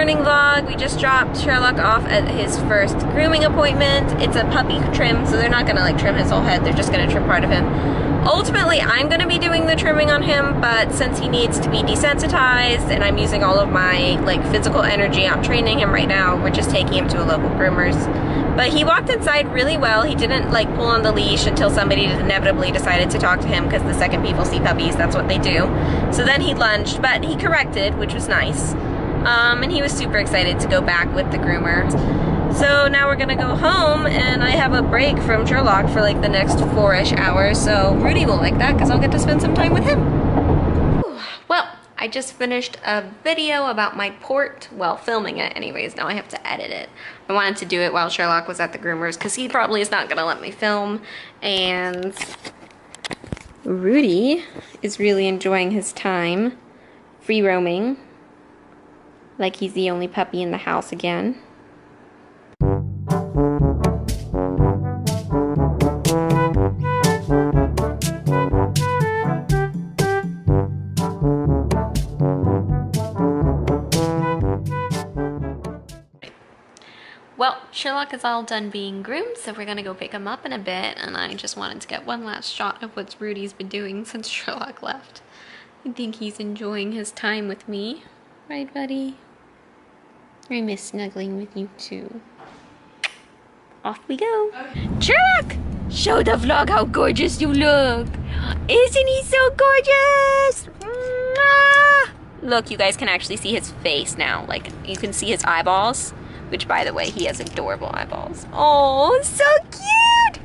morning vlog. We just dropped Sherlock off at his first grooming appointment. It's a puppy trim, so they're not gonna like trim his whole head, they're just gonna trim part of him. Ultimately, I'm gonna be doing the trimming on him, but since he needs to be desensitized and I'm using all of my like physical energy on training him right now, we're just taking him to a local groomer's. But he walked inside really well. He didn't like pull on the leash until somebody inevitably decided to talk to him, because the second people see puppies, that's what they do. So then he lunged, but he corrected, which was nice. And he was super excited to go back with the groomer. So now we're gonna go home, and I have a break from Sherlock for like the next 4-ish hours, so Rudy will like that because I'll get to spend some time with him. Well, I just finished a video about my port, well, filming it anyways, now I have to edit it. I wanted to do it while Sherlock was at the groomer's because he probably is not gonna let me film, and Rudy is really enjoying his time free roaming, like he's the only puppy in the house again. Well, Sherlock is all done being groomed, so we're gonna go pick him up in a bit, and I just wanted to get one last shot of what Rudy's been doing since Sherlock left. I think he's enjoying his time with me. Right, buddy? I miss snuggling with you too. Off we go. Okay. Sherlock! Show the vlog how gorgeous you look! Isn't he so gorgeous? Mwah! Look, you guys can actually see his face now. Like, you can see his eyeballs. Which, by the way, he has adorable eyeballs. Oh, so cute!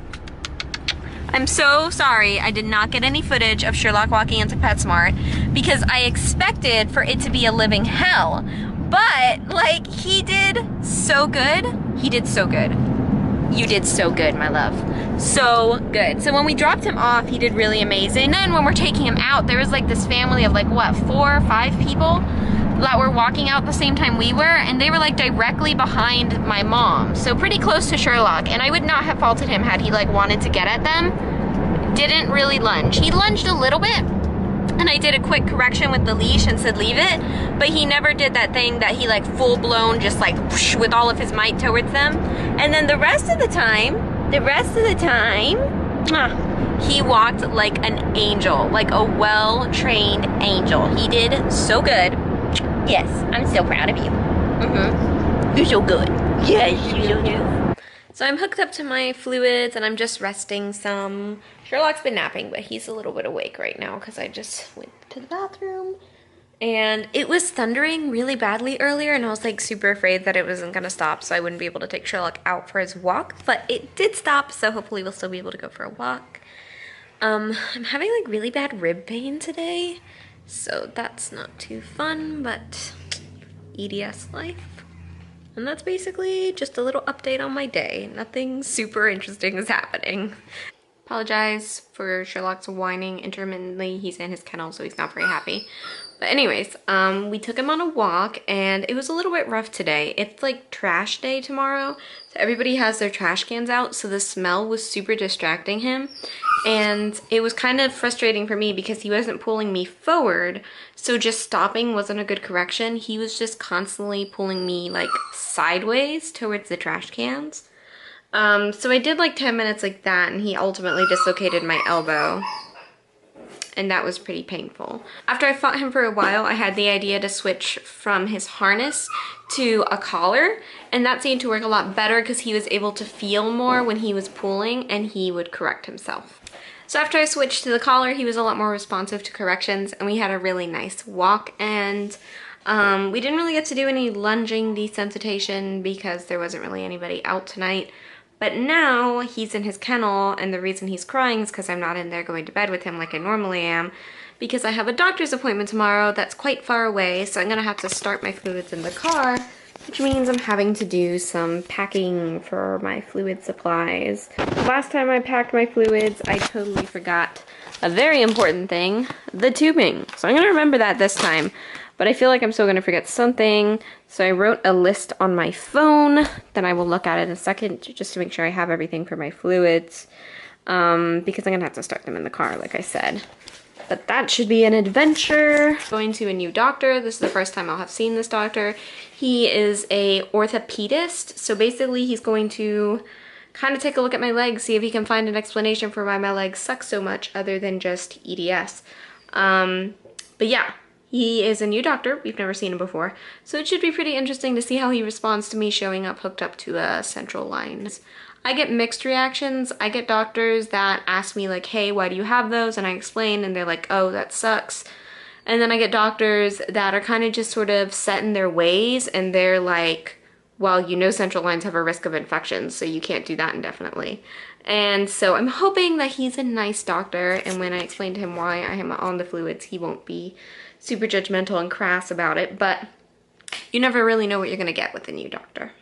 I'm so sorry I did not get any footage of Sherlock walking into PetSmart because I expected for it to be a living hell. But, like, he did so good. He did so good. You did so good, my love. So good. So when we dropped him off, he did really amazing. And then when we're taking him out, there was like this family of like, what, 4 or 5 people that were walking out the same time we were, and they were like directly behind my mom, so pretty close to Sherlock, and I would not have faulted him had he like wanted to get at them. Didn't really lunge. He lunged a little bit, and I did a quick correction with the leash and said leave it, but he never did that thing that he like full blown just like whoosh, with all of his might towards them. And then the rest of the time, he walked like an angel, like a well-trained angel. He did so good. Yes, I'm so proud of you. You're so good. Yes, you so do. So I'm hooked up to my fluids and I'm just resting some. Sherlock's been napping, but he's a little bit awake right now because I just went to the bathroom. And it was thundering really badly earlier, and I was like super afraid that it wasn't gonna stop, so I wouldn't be able to take Sherlock out for his walk, but it did stop, so hopefully we'll still be able to go for a walk. I'm having like really bad rib pain today. So that's not too fun, but EDS life. And that's basically just a little update on my day. Nothing super interesting is happening. Apologize for Sherlock's whining intermittently. He's in his kennel, so he's not very happy. But anyways, we took him on a walk, and it was a little bit rough today. It's like trash day tomorrow, so everybody has their trash cans out, so the smell was super distracting him. And it was kind of frustrating for me because he wasn't pulling me forward, so just stopping wasn't a good correction. He was just constantly pulling me like sideways towards the trash cans. So I did like 10 minutes like that, and he ultimately dislocated my elbow. And that was pretty painful. After I fought him for a while, I had the idea to switch from his harness to a collar, and that seemed to work a lot better because he was able to feel more when he was pulling, and he would correct himself. So after I switched to the collar, he was a lot more responsive to corrections, and we had a really nice walk, and we didn't really get to do any lunging desensitization because there wasn't really anybody out tonight. But now he's in his kennel, and the reason he's crying is because I'm not in there going to bed with him like I normally am, because I have a doctor's appointment tomorrow that's quite far away, so I'm gonna have to start my fluids in the car, which means I'm having to do some packing for my fluid supplies. Last time I packed my fluids, I totally forgot a very important thing, the tubing. So I'm gonna remember that this time. But I feel like I'm still gonna forget something, so I wrote a list on my phone, then I will look at it in a second just to make sure I have everything for my fluids, because I'm gonna have to start them in the car, like I said. But that should be an adventure. Going to a new doctor. This is the first time I'll have seen this doctor. He is a orthopedist. So basically he's going to kind of take a look at my legs, see if he can find an explanation for why my legs suck so much other than just EDS. But yeah, he is a new doctor. We've never seen him before. So it should be pretty interesting to see how he responds to me showing up hooked up to a central line. I get mixed reactions. I get doctors that ask me like, hey, why do you have those? And I explain and they're like, oh, that sucks. And then I get doctors that are kind of just sort of set in their ways and they're like, well, you know central lines have a risk of infection, so you can't do that indefinitely. And so I'm hoping that he's a nice doctor, and when I explain to him why I am on the fluids, he won't be super judgmental and crass about it, but you never really know what you're gonna get with a new doctor.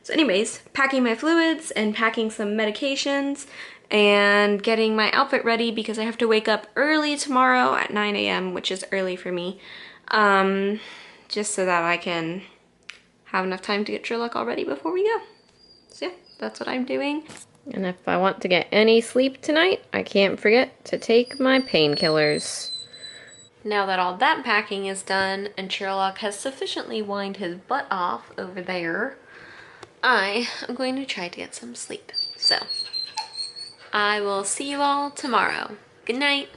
So anyways, packing my fluids and packing some medications and getting my outfit ready because I have to wake up early tomorrow at 9 a.m., which is early for me, just so that I can have enough time to get Sherlock all ready before we go. So yeah, that's what I'm doing. And if I want to get any sleep tonight, I can't forget to take my painkillers. Now that all that packing is done and Sherlock has sufficiently whined his butt off over there, I am going to try to get some sleep. So I will see you all tomorrow. Good night.